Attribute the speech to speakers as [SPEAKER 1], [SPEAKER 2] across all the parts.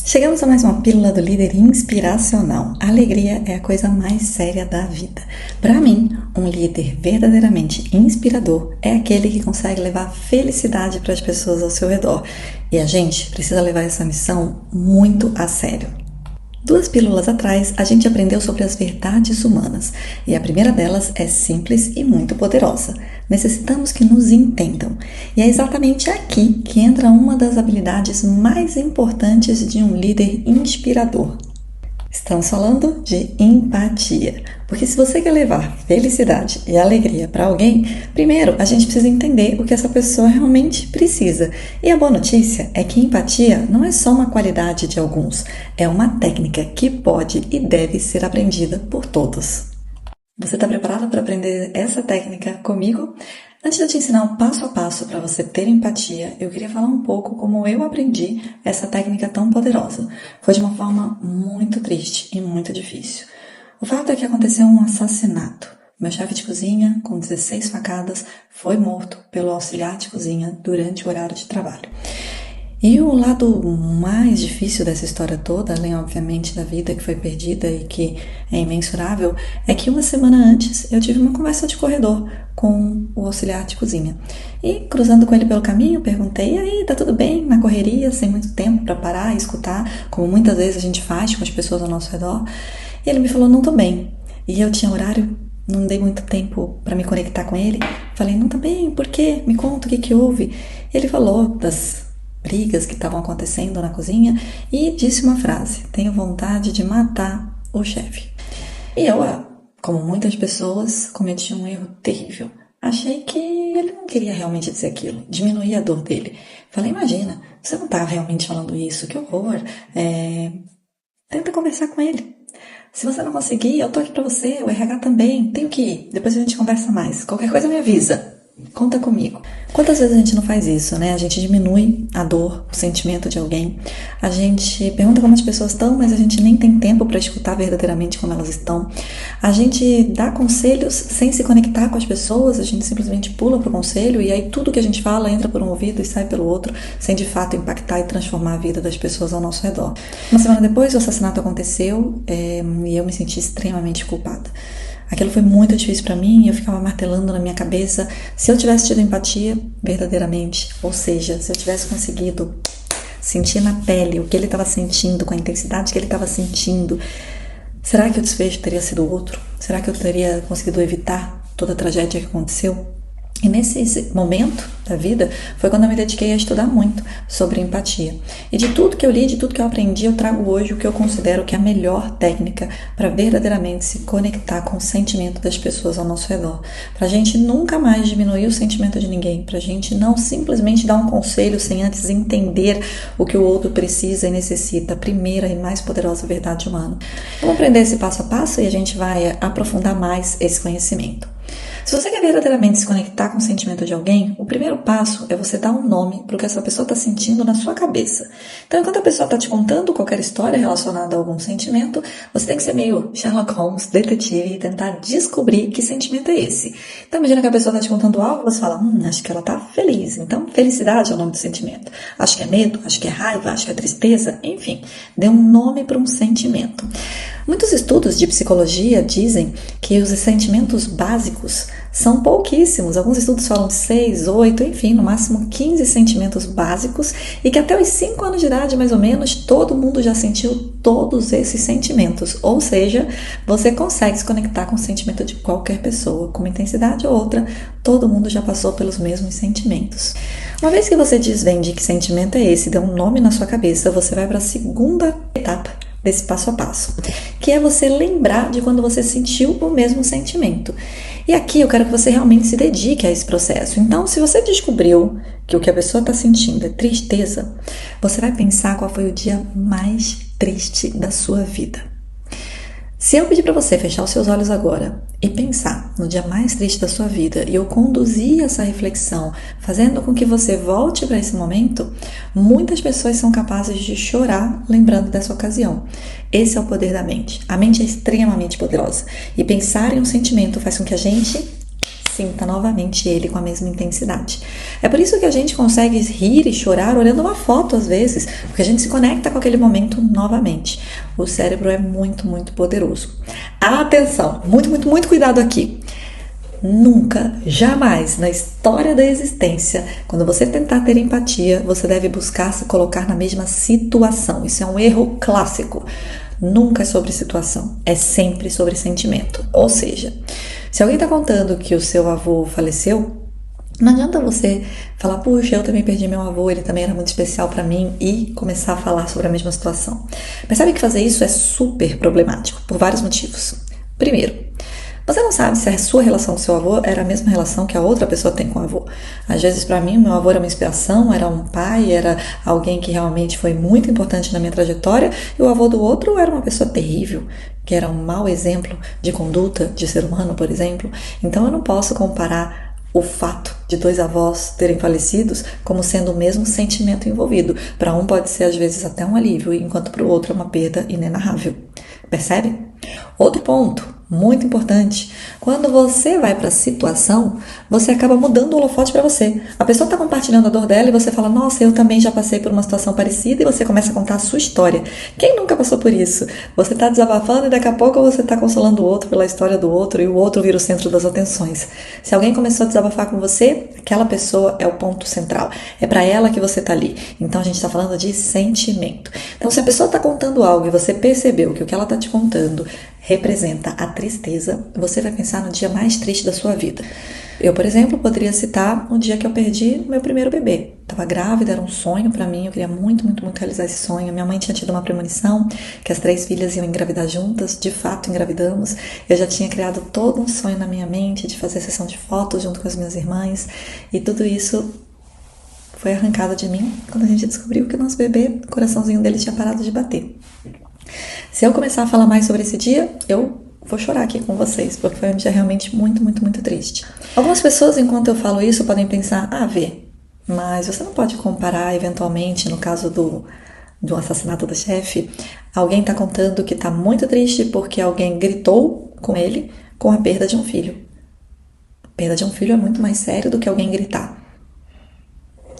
[SPEAKER 1] Chegamos a mais uma pílula do líder inspiracional. A alegria é a coisa mais séria da vida. Para mim, um líder verdadeiramente inspirador é aquele que consegue levar felicidade para as pessoas ao seu redor. E a gente precisa levar essa missão muito a sério. 2 pílulas atrás, a gente aprendeu sobre as verdades humanas, e a primeira delas é simples e muito poderosa. Necessitamos que nos entendam, e é exatamente aqui que entra uma das habilidades mais importantes de um líder inspirador. Estamos falando de empatia, porque se você quer levar felicidade e alegria para alguém, primeiro a gente precisa entender o que essa pessoa realmente precisa. E a boa notícia é que empatia não é só uma qualidade de alguns, é uma técnica que pode e deve ser aprendida por todos. Você está preparado para aprender essa técnica comigo? Antes de eu te ensinar o passo a passo para você ter empatia, eu queria falar um pouco como eu aprendi essa técnica tão poderosa. Foi de uma forma muito triste e muito difícil. O fato é que aconteceu um assassinato. Meu chefe de cozinha, com 16 facadas, foi morto pelo auxiliar de cozinha durante o horário de trabalho. E o lado mais difícil dessa história toda, além obviamente da vida que foi perdida e que é imensurável, é que uma semana antes eu tive uma conversa de corredor com o auxiliar de cozinha. E cruzando com ele pelo caminho, perguntei: e aí, tá tudo bem? Na correria, sem muito tempo para parar e escutar, como muitas vezes a gente faz com as pessoas ao nosso redor. E ele me falou: não tô bem. E eu tinha horário, não dei muito tempo para me conectar com ele. Falei: não tá bem, por quê? Me conta o que houve. Ele falou das brigas que estavam acontecendo na cozinha e disse uma frase: tenho vontade de matar o chefe. E eu, como muitas pessoas, cometi um erro terrível. Achei que ele não queria realmente dizer aquilo, diminuir a dor dele. Falei: imagina, você não está realmente falando isso, que horror. Tenta conversar com ele. Se você não conseguir, eu tô aqui pra você, o RH também, tenho que ir, depois a gente conversa mais. Qualquer coisa me avisa. Conta comigo. Quantas vezes a gente não faz isso, né? A gente diminui a dor, o sentimento de alguém. A gente pergunta como as pessoas estão, mas a gente nem tem tempo para escutar verdadeiramente como elas estão. A gente dá conselhos sem se conectar com as pessoas. A gente simplesmente pula pro conselho e aí tudo que a gente fala entra por um ouvido e sai pelo outro, sem de fato impactar e transformar a vida das pessoas ao nosso redor. Uma semana depois, o assassinato aconteceu e eu me senti extremamente culpada. Aquilo foi muito difícil para mim e eu ficava martelando na minha cabeça. Se eu tivesse tido empatia verdadeiramente, ou seja, se eu tivesse conseguido sentir na pele o que ele estava sentindo, com a intensidade que ele estava sentindo, será que o desfecho teria sido outro? Será que eu teria conseguido evitar toda a tragédia que aconteceu? E nesse momento da vida foi quando eu me dediquei a estudar muito sobre empatia. E de tudo que eu li, de tudo que eu aprendi, eu trago hoje o que eu considero que é a melhor técnica para verdadeiramente se conectar com o sentimento das pessoas ao nosso redor. Para a gente nunca mais diminuir o sentimento de ninguém, para a gente não simplesmente dar um conselho sem antes entender o que o outro precisa e necessita, a primeira e mais poderosa verdade humana. Vamos aprender esse passo a passo e a gente vai aprofundar mais esse conhecimento. Se você quer verdadeiramente se conectar com o sentimento de alguém, o primeiro passo é você dar um nome para o que essa pessoa está sentindo na sua cabeça. Então, enquanto a pessoa está te contando qualquer história relacionada a algum sentimento, você tem que ser meio Sherlock Holmes, detetive, e tentar descobrir que sentimento é esse. Então, imagina que a pessoa está te contando algo e você fala: acho que ela está feliz. Então, felicidade é o nome do sentimento. Acho que é medo, acho que é raiva, acho que é tristeza, enfim. Dê um nome para um sentimento. Muitos estudos de psicologia dizem que os sentimentos básicos são pouquíssimos. Alguns estudos falam de 6, 8, enfim, no máximo 15 sentimentos básicos e que até os 5 anos de idade, mais ou menos, todo mundo já sentiu todos esses sentimentos. Ou seja, você consegue se conectar com o sentimento de qualquer pessoa, com uma intensidade ou outra, todo mundo já passou pelos mesmos sentimentos. Uma vez que você desvende que sentimento é esse, dê um nome na sua cabeça, você vai para a segunda etapa desse passo a passo, que é você lembrar de quando você sentiu o mesmo sentimento. E aqui eu quero que você realmente se dedique a esse processo. Então, se você descobriu que o que a pessoa está sentindo é tristeza, você vai pensar qual foi o dia mais triste da sua vida. Se eu pedir para você fechar os seus olhos agora e pensar no dia mais triste da sua vida e eu conduzir essa reflexão, fazendo com que você volte para esse momento, muitas pessoas são capazes de chorar lembrando dessa ocasião. Esse é o poder da mente. A mente é extremamente poderosa e pensar em um sentimento faz com que a gente sinta novamente ele com a mesma intensidade. É por isso que a gente consegue rir e chorar olhando uma foto às vezes, porque a gente se conecta com aquele momento novamente. O cérebro é muito, muito poderoso. Atenção, muito, muito, muito cuidado aqui. Nunca, jamais na história da existência, quando você tentar ter empatia, você deve buscar se colocar na mesma situação. Isso é um erro clássico. Nunca é sobre situação, é sempre sobre sentimento. Ou seja, se alguém está contando que o seu avô faleceu, não adianta você falar, puxa, eu também perdi meu avô, ele também era muito especial para mim, e começar a falar sobre a mesma situação. Percebe que fazer isso é super problemático, por vários motivos. Primeiro, você não sabe se a sua relação com seu avô era a mesma relação que a outra pessoa tem com o avô. Às vezes, para mim, meu avô era uma inspiração, era um pai, era alguém que realmente foi muito importante na minha trajetória, e o avô do outro era uma pessoa terrível, que era um mau exemplo de conduta de ser humano, por exemplo. Então, eu não posso comparar o fato de dois avós terem falecidos como sendo o mesmo sentimento envolvido. Para um pode ser, às vezes, até um alívio, enquanto para o outro é uma perda inenarrável. Percebe? Outro ponto muito importante. Quando você vai para a situação, você acaba mudando o holofote para você. A pessoa está compartilhando a dor dela e você fala, nossa, eu também já passei por uma situação parecida, e você começa a contar a sua história. Quem nunca passou por isso? Você está desabafando e daqui a pouco você está consolando o outro pela história do outro e o outro vira o centro das atenções. Se alguém começou a desabafar com você, aquela pessoa é o ponto central. É para ela que você está ali. Então a gente está falando de sentimento. Então se a pessoa está contando algo e você percebeu que o que ela está te contando representa a tristeza, você vai pensar no dia mais triste da sua vida. Eu, por exemplo, poderia citar o dia que eu perdi meu primeiro bebê. Estava grávida, era um sonho para mim, eu queria muito, muito, muito realizar esse sonho. Minha mãe tinha tido uma premonição que as 3 filhas iam engravidar juntas, de fato engravidamos. Eu já tinha criado todo um sonho na minha mente de fazer sessão de fotos junto com as minhas irmãs, e tudo isso foi arrancado de mim quando a gente descobriu que o nosso bebê, o coraçãozinho dele tinha parado de bater. Se eu começar a falar mais sobre esse dia, eu vou chorar aqui com vocês, porque foi um dia realmente muito, muito, muito triste. Algumas pessoas, enquanto eu falo isso, podem pensar, Vê, mas você não pode comparar, eventualmente, no caso do assassinato do chefe, alguém está contando que está muito triste porque alguém gritou com ele com a perda de um filho. A perda de um filho é muito mais sério do que alguém gritar.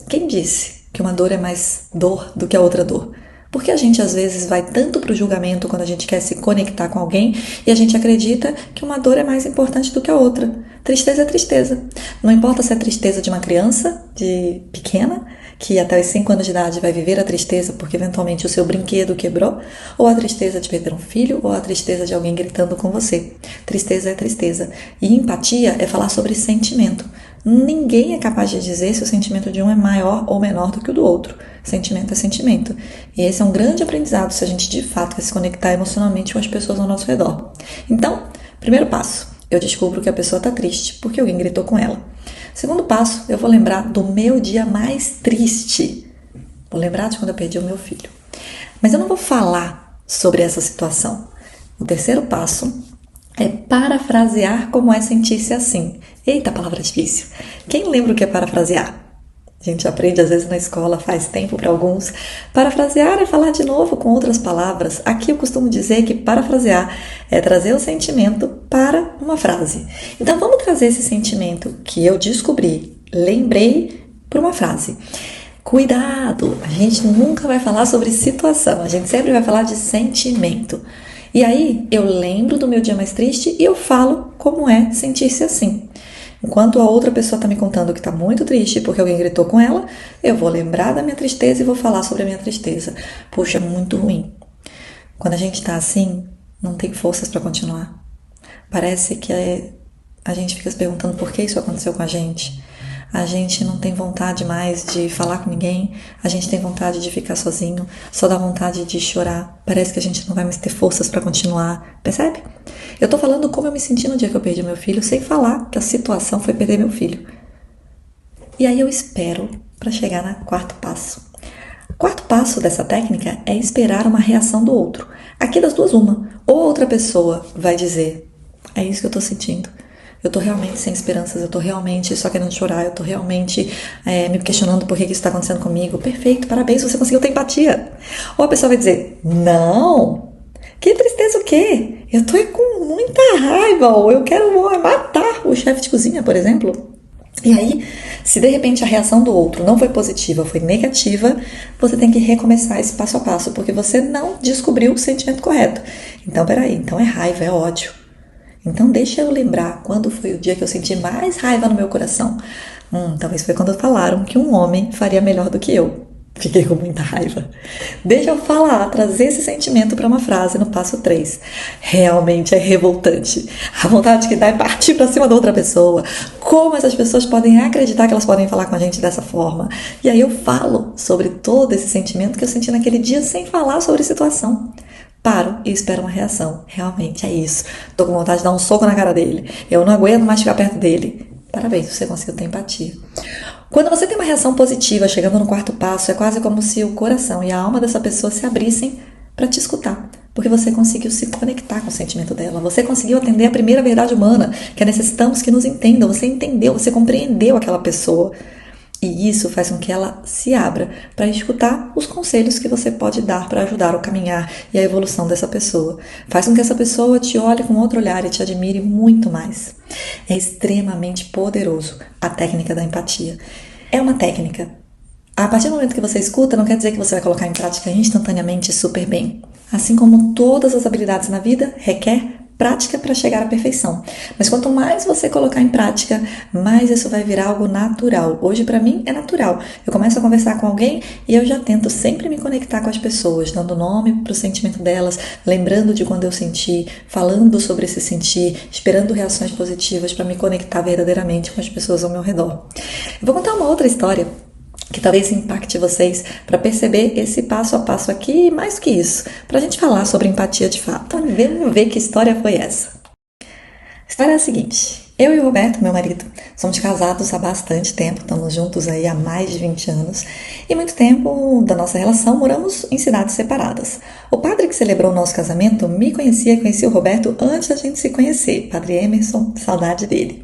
[SPEAKER 1] Quem disse que uma dor é mais dor do que a outra dor? Porque a gente às vezes vai tanto para o julgamento quando a gente quer se conectar com alguém e a gente acredita que uma dor é mais importante do que a outra. Tristeza é tristeza. Não importa se é tristeza de uma criança, de pequena, que até os 5 anos de idade vai viver a tristeza porque eventualmente o seu brinquedo quebrou, ou a tristeza de perder um filho, ou a tristeza de alguém gritando com você. Tristeza é tristeza. E empatia é falar sobre sentimento. Ninguém é capaz de dizer se o sentimento de um é maior ou menor do que o do outro. Sentimento é sentimento. E esse é um grande aprendizado se a gente de fato quer se conectar emocionalmente com as pessoas ao nosso redor. Então, primeiro passo, eu descubro que a pessoa está triste porque alguém gritou com ela. Segundo passo, eu vou lembrar do meu dia mais triste. Vou lembrar de quando eu perdi o meu filho. Mas eu não vou falar sobre essa situação. O terceiro passo é parafrasear como é sentir-se assim. Eita, palavra difícil. Quem lembra o que é parafrasear? A gente aprende às vezes na escola, faz tempo para alguns. Parafrasear é falar de novo com outras palavras. Aqui eu costumo dizer que parafrasear é trazer o sentimento para uma frase. Então vamos trazer esse sentimento que eu descobri, lembrei, para uma frase. Cuidado, a gente nunca vai falar sobre situação, a gente sempre vai falar de sentimento. E aí eu lembro do meu dia mais triste e eu falo como é sentir-se assim. Enquanto a outra pessoa está me contando que está muito triste porque alguém gritou com ela, eu vou lembrar da minha tristeza e vou falar sobre a minha tristeza. Puxa, é muito ruim. Quando a gente está assim, não tem forças para continuar. Parece que a gente fica se perguntando por que isso aconteceu com a gente. A gente não tem vontade mais de falar com ninguém, a gente tem vontade de ficar sozinho, só dá vontade de chorar. Parece que a gente não vai mais ter forças para continuar, percebe? Eu tô falando como eu me senti no dia que eu perdi meu filho, sem falar que a situação foi perder meu filho. E aí eu espero para chegar no quarto passo. O quarto passo dessa técnica é esperar uma reação do outro. Aqui das duas uma. Ou outra pessoa vai dizer, é isso que eu tô sentindo. Eu tô realmente sem esperanças, eu tô realmente só querendo chorar, eu tô realmente me questionando por que isso está acontecendo comigo. Perfeito, parabéns, você conseguiu ter empatia. Ou a pessoa vai dizer, não, que tristeza o quê? Eu tô com muita raiva, ou eu quero matar o chefe de cozinha, por exemplo. E aí, se de repente a reação do outro não foi positiva, foi negativa, você tem que recomeçar esse passo a passo, porque você não descobriu o sentimento correto. Então, peraí, então é raiva, é ódio. Então deixa eu lembrar quando foi o dia que eu senti mais raiva no meu coração. Talvez foi quando falaram que um homem faria melhor do que eu. Fiquei com muita raiva. Deixa eu falar, trazer esse sentimento para uma frase no passo 3. Realmente é revoltante. A vontade que dá é partir para cima da outra pessoa. Como essas pessoas podem acreditar que elas podem falar com a gente dessa forma? E aí eu falo sobre todo esse sentimento que eu senti naquele dia sem falar sobre a situação. Paro e espero uma reação. Realmente é isso. Tô com vontade de dar um soco na cara dele. Eu não aguento mais ficar perto dele. Parabéns, você conseguiu ter empatia. Quando você tem uma reação positiva chegando no quarto passo, é quase como se o coração e a alma dessa pessoa se abrissem para te escutar. Porque você conseguiu se conectar com o sentimento dela. Você conseguiu atender a primeira verdade humana, que é necessitamos que nos entendam. Você entendeu, você compreendeu aquela pessoa. E isso faz com que ela se abra para escutar os conselhos que você pode dar para ajudar o caminhar e a evolução dessa pessoa. Faz com que essa pessoa te olhe com outro olhar e te admire muito mais. É extremamente poderoso a técnica da empatia. É uma técnica. A partir do momento que você escuta, não quer dizer que você vai colocar em prática instantaneamente super bem. Assim como todas as habilidades na vida, requer prática para chegar à perfeição. Mas quanto mais você colocar em prática, mais isso vai virar algo natural. Hoje, para mim, é natural. Eu começo a conversar com alguém e eu já tento sempre me conectar com as pessoas, dando nome para o sentimento delas, lembrando de quando eu senti, falando sobre esse sentir, esperando reações positivas para me conectar verdadeiramente com as pessoas ao meu redor. Eu vou contar uma outra história que talvez impacte vocês para perceber esse passo a passo aqui e mais do que isso, para a gente falar sobre empatia de fato. Vamos ver que história foi essa. A história é a seguinte: eu e o Roberto, meu marido, somos casados há bastante tempo, estamos juntos aí há mais de 20 anos e muito tempo da nossa relação moramos em cidades separadas. O padre que celebrou o nosso casamento me conhecia e conhecia o Roberto antes da gente se conhecer, Padre Emerson, saudade dele.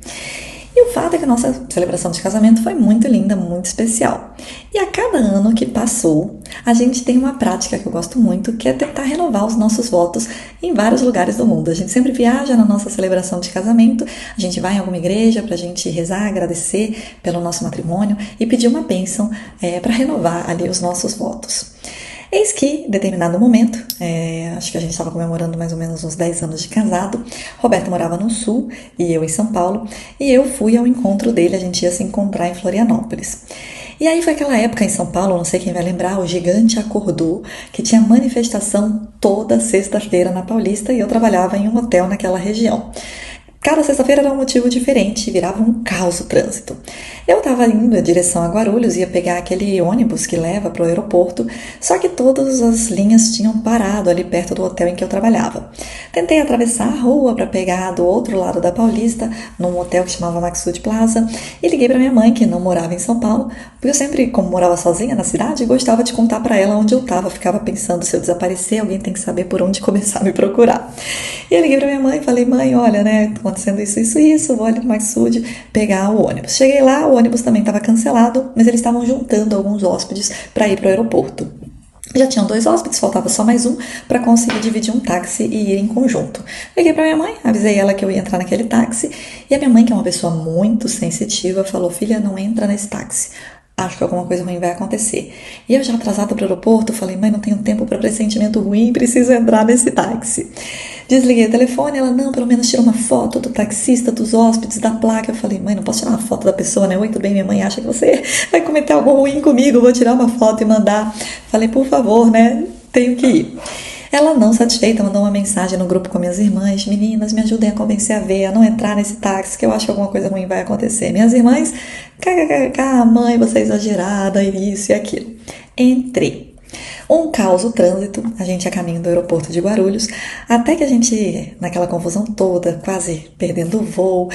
[SPEAKER 1] E o fato é que a nossa celebração de casamento foi muito linda, muito especial. E a cada ano que passou, a gente tem uma prática que eu gosto muito, que é tentar renovar os nossos votos em vários lugares do mundo. A gente sempre viaja na nossa celebração de casamento, a gente vai em alguma igreja para a gente rezar, agradecer pelo nosso matrimônio e pedir uma bênção para renovar ali os nossos votos. Eis que, em determinado momento, acho que a gente estava comemorando mais ou menos uns 10 anos de casado, Roberto morava no Sul e eu em São Paulo, e eu fui ao encontro dele, a gente ia se encontrar em Florianópolis. E aí foi aquela época em São Paulo, não sei quem vai lembrar, o Gigante acordou, que tinha manifestação toda sexta-feira na Paulista e eu trabalhava em um hotel naquela região. Cada sexta-feira era um motivo diferente, virava um caos o trânsito. Eu estava indo em direção a Guarulhos, ia pegar aquele ônibus que leva para o aeroporto, só que todas as linhas tinham parado ali perto do hotel em que eu trabalhava. Tentei atravessar a rua para pegar do outro lado da Paulista, num hotel que chamava Maxud Plaza, e liguei para minha mãe, que não morava em São Paulo, porque eu sempre, como morava sozinha na cidade, gostava de contar para ela onde eu estava, ficava pensando, se eu desaparecer, alguém tem que saber por onde começar a me procurar. E eu liguei para minha mãe e falei: mãe, olha, né, acontecendo isso, vou ali no Maxud pegar o ônibus. Cheguei lá, o ônibus também estava cancelado, mas eles estavam juntando alguns hóspedes para ir para o aeroporto. Já tinham 2 hóspedes, faltava só mais um para conseguir dividir um táxi e ir em conjunto. Liguei para minha mãe, avisei ela que eu ia entrar naquele táxi, e a minha mãe, que é uma pessoa muito sensitiva, falou: filha, não entra nesse táxi. Acho que alguma coisa ruim vai acontecer. E eu já atrasada para o aeroporto, falei: mãe, não tenho tempo para pressentimento ruim, preciso entrar nesse táxi. Desliguei o telefone, ela: não, pelo menos tira uma foto do taxista, dos hóspedes, da placa. Eu falei: mãe, não posso tirar uma foto da pessoa, né? Oi, tudo bem? Minha mãe acha que você vai cometer algo ruim comigo, vou tirar uma foto e mandar. Falei: por favor, né? Tenho que ir. Ela, não satisfeita, mandou uma mensagem no grupo com minhas irmãs: meninas, me ajudem a convencer a Vê a não entrar nesse táxi, que eu acho que alguma coisa ruim vai acontecer. Minhas irmãs: kkkk, mãe, você é exagerada, isso e aquilo. Entrei. Um caos o trânsito, a gente a caminho do aeroporto de Guarulhos, até que a gente, naquela confusão toda, quase perdendo o voo,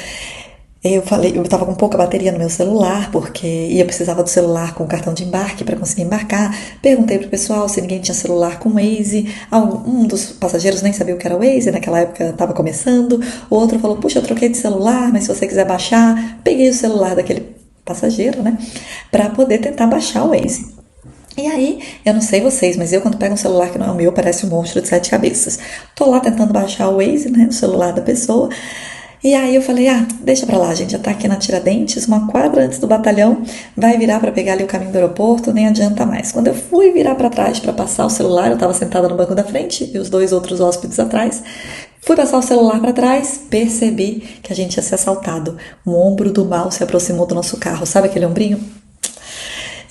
[SPEAKER 1] eu estava com pouca bateria no meu celular, porque eu precisava do celular com cartão de embarque para conseguir embarcar. Perguntei pro pessoal se ninguém tinha celular com Waze. Um dos passageiros nem sabia o que era Waze, naquela época estava começando. O outro falou: puxa, eu troquei de celular, mas se você quiser baixar, peguei o celular daquele passageiro, né, para poder tentar baixar o Waze. E aí, eu não sei vocês, mas eu quando pego um celular que não é o meu, parece um monstro de 7 cabeças. Tô lá tentando baixar o Waze, né, no celular da pessoa. E aí eu falei, deixa pra lá, gente, já tá aqui na Tiradentes, uma quadra antes do batalhão, vai virar pra pegar ali o caminho do aeroporto, nem adianta mais. Quando eu fui virar pra trás pra passar o celular, eu tava sentada no banco da frente e os dois outros hóspedes atrás, fui passar o celular pra trás, percebi que a gente ia ser assaltado. O ombro do mal se aproximou do nosso carro, sabe aquele ombrinho?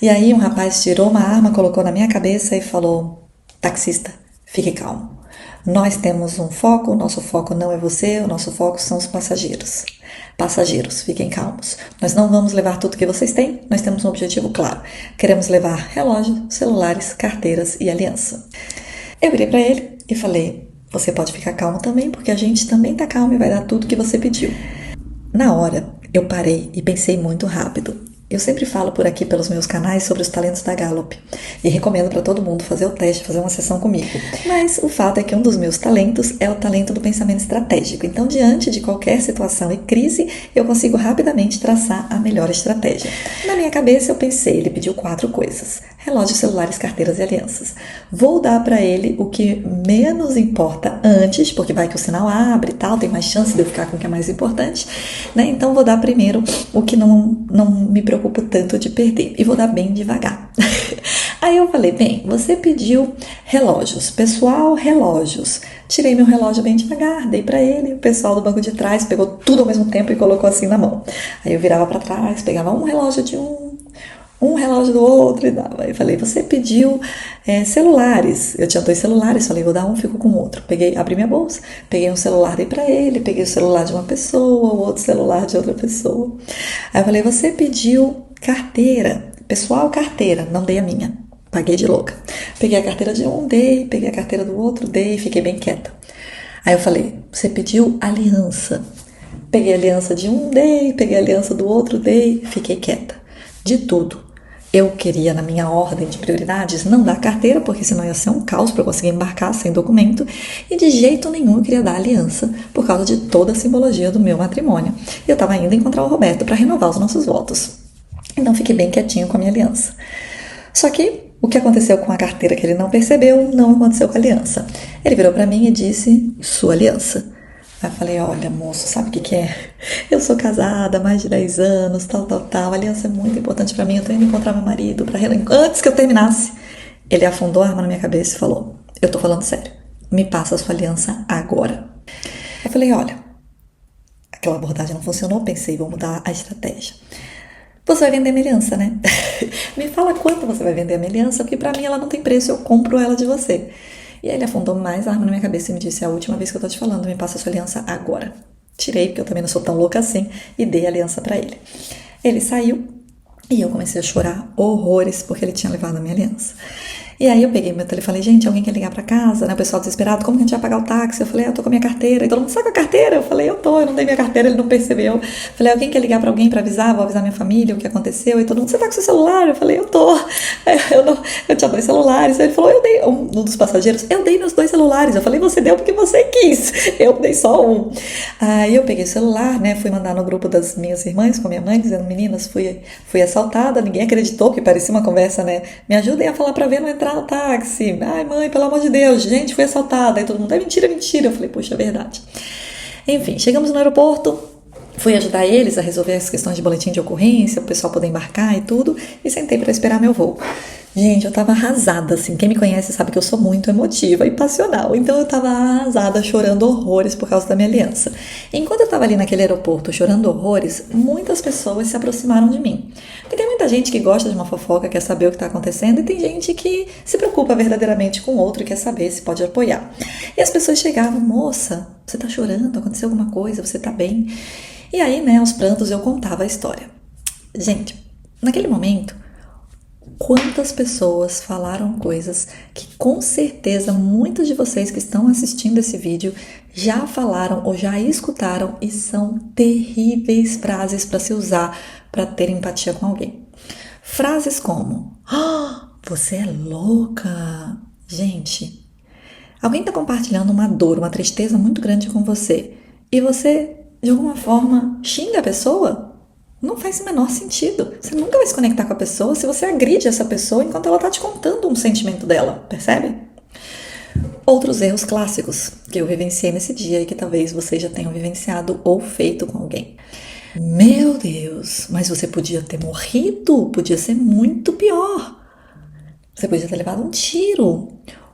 [SPEAKER 1] E aí um rapaz tirou uma arma, colocou na minha cabeça e falou, taxista, fique calmo. Nós temos um foco, o nosso foco não é você, o nosso foco são os passageiros. Passageiros, fiquem calmos. Nós não vamos levar tudo que vocês têm, nós temos um objetivo claro. Queremos levar relógio, celulares, carteiras e aliança. Eu virei para ele e falei, você pode ficar calmo também, porque a gente também tá calmo e vai dar tudo que você pediu. Na hora, eu parei e pensei muito rápido. Eu sempre falo por aqui pelos meus canais sobre os talentos da Gallup e recomendo para todo mundo fazer o teste, fazer uma sessão comigo. Mas o fato é que um dos meus talentos é o talento do pensamento estratégico. Então, diante de qualquer situação e crise, eu consigo rapidamente traçar a melhor estratégia. Na minha cabeça, eu pensei, ele pediu 4 coisas: relógios, celulares, carteiras e alianças. Vou dar para ele o que menos importa antes, porque vai que o sinal abre e tal, tem mais chance de eu ficar com o que é mais importante, né? Então, vou dar primeiro o que não me preocupo tanto de perder. E vou dar bem devagar. Aí eu falei, bem, você pediu relógios. Pessoal, relógios. Tirei meu relógio bem devagar, dei pra ele. O pessoal do banco de trás pegou tudo ao mesmo tempo e colocou assim na mão. Aí eu virava pra trás, pegava um relógio de um relógio do outro e dava. Aí eu falei, você pediu celulares. Eu tinha 2 celulares, falei, vou dar um, fico com o outro. Abri minha bolsa, peguei um celular, dei pra ele, peguei o celular de uma pessoa, o outro celular de outra pessoa. Aí eu falei, você pediu carteira. Pessoal, carteira, não dei a minha. Paguei de louca. Peguei a carteira de um, dei, peguei a carteira do outro, dei, fiquei bem quieta. Aí eu falei, você pediu aliança. Peguei a aliança de um, dei, peguei a aliança do outro, dei, fiquei quieta. De tudo. Eu queria, na minha ordem de prioridades, não dar carteira, porque senão ia ser um caos para eu conseguir embarcar sem documento. E de jeito nenhum eu queria dar aliança, por causa de toda a simbologia do meu matrimônio. E eu estava indo encontrar o Roberto para renovar os nossos votos. Então fiquei bem quietinho com a minha aliança. Só que o que aconteceu com a carteira que ele não percebeu, não aconteceu com a aliança. Ele virou para mim e disse, sua aliança. Aí eu falei, olha moço, sabe o que é? Eu sou casada há mais de 10 anos, tal. A aliança é muito importante pra mim, eu tô indo encontrar meu marido antes que eu terminasse. Ele afundou a arma na minha cabeça e falou, eu tô falando sério, me passa a sua aliança agora. Eu falei, olha, aquela abordagem não funcionou, pensei, vou mudar a estratégia. Você vai vender a minha aliança, né? Me fala quanto você vai vender a minha aliança, porque pra mim ela não tem preço, eu compro ela de você. E aí ele afundou mais a arma na minha cabeça e me disse, é a última vez que eu tô te falando, me passa a sua aliança agora. Tirei, porque eu também não sou tão louca assim, e dei a aliança pra ele. Ele saiu e eu comecei a chorar horrores porque ele tinha levado a minha aliança. E aí eu peguei meu telefone e falei, gente, alguém quer ligar pra casa, né? O pessoal desesperado, como que a gente vai pagar o táxi? Eu falei, eu tô com a minha carteira. E todo mundo, sabe com a carteira? Eu falei, eu não dei minha carteira, ele não percebeu. Falei, alguém quer ligar pra alguém pra avisar? Vou avisar minha família o que aconteceu. E todo mundo, você tá com seu celular? Eu falei, eu tô. Eu tinha 2 celulares. Aí ele falou, eu dei, um dos passageiros, eu dei meus 2 celulares. Eu falei, você deu porque você quis. Eu dei só um. Aí eu peguei o celular, né? Fui mandar no grupo das minhas irmãs com a minha mãe, dizendo, meninas, fui assaltada. Ninguém acreditou, que parecia uma conversa, né? Me ajudem a falar pra ver, não entrar no táxi. Ai, mãe, pelo amor de Deus, gente, fui assaltada. Aí todo mundo, é mentira, mentira. Eu falei, poxa, é verdade. Enfim, chegamos no aeroporto, fui ajudar eles a resolver as questões de boletim de ocorrência, o pessoal poder embarcar e tudo, e sentei para esperar meu voo. Gente, eu tava arrasada, assim, quem me conhece sabe que eu sou muito emotiva e passional, então eu tava arrasada, chorando horrores por causa da minha aliança. Enquanto eu tava ali naquele aeroporto chorando horrores, muitas pessoas se aproximaram de mim. Porque tem muita gente que gosta de uma fofoca, quer saber o que tá acontecendo, e tem gente que se preocupa verdadeiramente com o outro e quer saber se pode apoiar. E as pessoas chegavam, moça, você tá chorando, aconteceu alguma coisa, você tá bem? E aí, né, aos prantos eu contava a história. Gente, naquele momento, quantas pessoas falaram coisas que com certeza muitos de vocês que estão assistindo esse vídeo já falaram ou já escutaram e são terríveis frases para se usar para ter empatia com alguém. Frases como, você é louca. Gente, alguém está compartilhando uma dor, uma tristeza muito grande com você e você, de alguma forma, xinga a pessoa? Não faz o menor sentido. Você nunca vai se conectar com a pessoa se você agride essa pessoa enquanto ela está te contando um sentimento dela, percebe? Outros erros clássicos que eu vivenciei nesse dia e que talvez vocês já tenham vivenciado ou feito com alguém. Meu Deus, mas você podia ter morrido, podia ser muito pior. Você podia ter levado um tiro.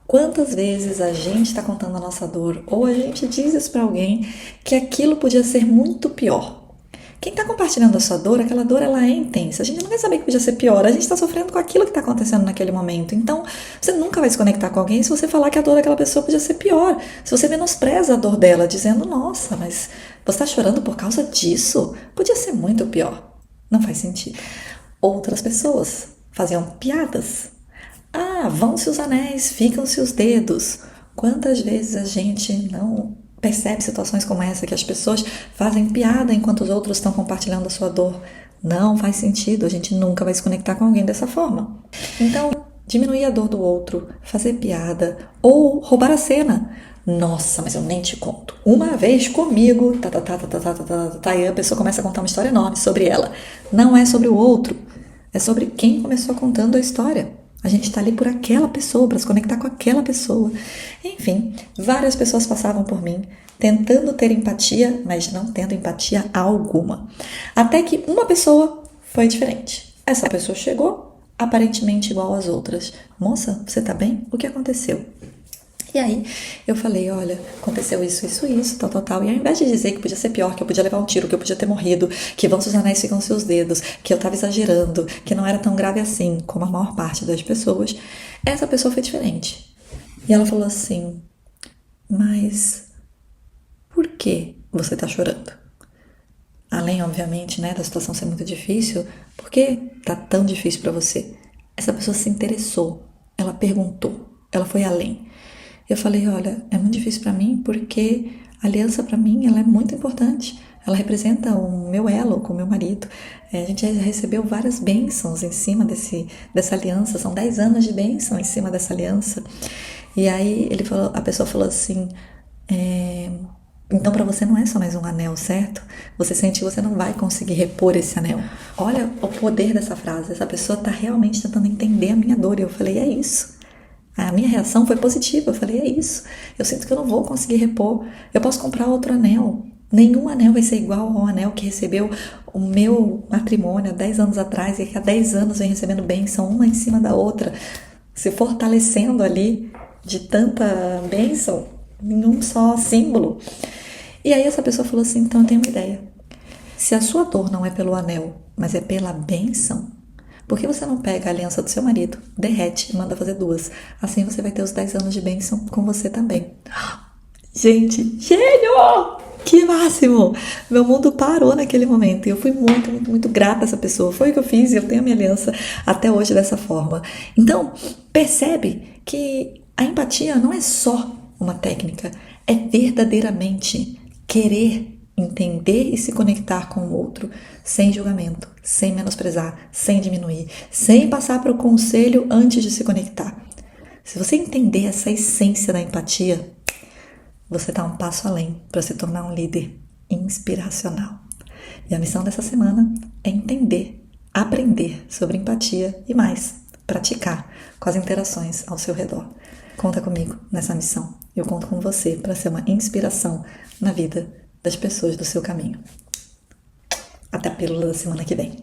[SPEAKER 1] Quantas vezes a gente está contando a nossa dor ou a gente diz isso para alguém que aquilo podia ser muito pior? Quem está compartilhando a sua dor, aquela dor ela é intensa. A gente não vai saber que podia ser pior. A gente está sofrendo com aquilo que está acontecendo naquele momento. Então, você nunca vai se conectar com alguém se você falar que a dor daquela pessoa podia ser pior. Se você menospreza a dor dela, dizendo, nossa, mas você está chorando por causa disso? Podia ser muito pior. Não faz sentido. Outras pessoas faziam piadas. Ah, vão-se os anéis, ficam-se os dedos. Quantas vezes a gente não percebe situações como essa, que as pessoas fazem piada enquanto os outros estão compartilhando a sua dor? Não faz sentido, a gente nunca vai se conectar com alguém dessa forma. Então, diminuir a dor do outro, fazer piada ou roubar a cena. Nossa, mas eu nem te conto. Uma vez comigo, e a pessoa começa a contar uma história enorme sobre ela. Não é sobre o outro, é sobre quem começou contando a história. A gente está ali por aquela pessoa, para se conectar com aquela pessoa. Enfim, várias pessoas passavam por mim, tentando ter empatia, mas não tendo empatia alguma. Até que uma pessoa foi diferente. Essa pessoa chegou, aparentemente igual às outras. Moça, você tá bem? O que aconteceu? E aí eu falei, olha, aconteceu isso, tal. E ao invés de dizer que podia ser pior, que eu podia levar um tiro, que eu podia ter morrido, que vão seus anéis, ficam seus dedos, que eu tava exagerando, que não era tão grave assim, como a maior parte das pessoas, essa pessoa foi diferente. E ela falou assim, mas por que você tá chorando? Além, obviamente, né, da situação ser muito difícil, por que tá tão difícil pra você? Essa pessoa se interessou, ela perguntou, ela foi além. Eu falei, olha, é muito difícil para mim porque a aliança para mim ela é muito importante. Ela representa o meu elo com o meu marido. A gente já recebeu várias bênçãos em cima dessa aliança. São 10 anos de bênção em cima dessa aliança. E aí a pessoa falou assim, então para você não é só mais um anel, certo? Você sente que você não vai conseguir repor esse anel. Olha o poder dessa frase. Essa pessoa está realmente tentando entender a minha dor. E eu falei, é isso. A minha reação foi positiva, eu falei, é isso, eu sinto que eu não vou conseguir repor, eu posso comprar outro anel, nenhum anel vai ser igual ao anel que recebeu o meu matrimônio há 10 anos atrás e que há 10 anos vem recebendo bênção uma em cima da outra, se fortalecendo ali de tanta bênção em um só símbolo. E aí essa pessoa falou assim, então eu tenho uma ideia, se a sua dor não é pelo anel, mas é pela bênção, por que você não pega a aliança do seu marido, derrete e manda fazer 2? Assim você vai ter os 10 anos de bênção com você também. Gente, gênio! Que máximo! Meu mundo parou naquele momento e eu fui muito grata a essa pessoa. Foi o que eu fiz e eu tenho a minha aliança até hoje dessa forma. Então, percebe que a empatia não é só uma técnica, é verdadeiramente querer entender e se conectar com o outro, sem julgamento, sem menosprezar, sem diminuir, sem passar para o conselho antes de se conectar. Se você entender essa essência da empatia, você está um passo além para se tornar um líder inspiracional. E a missão dessa semana é entender, aprender sobre empatia e mais, praticar com as interações ao seu redor. Conta comigo nessa missão. Eu conto com você para ser uma inspiração na vida das pessoas do seu caminho. Até a pílula da semana que vem.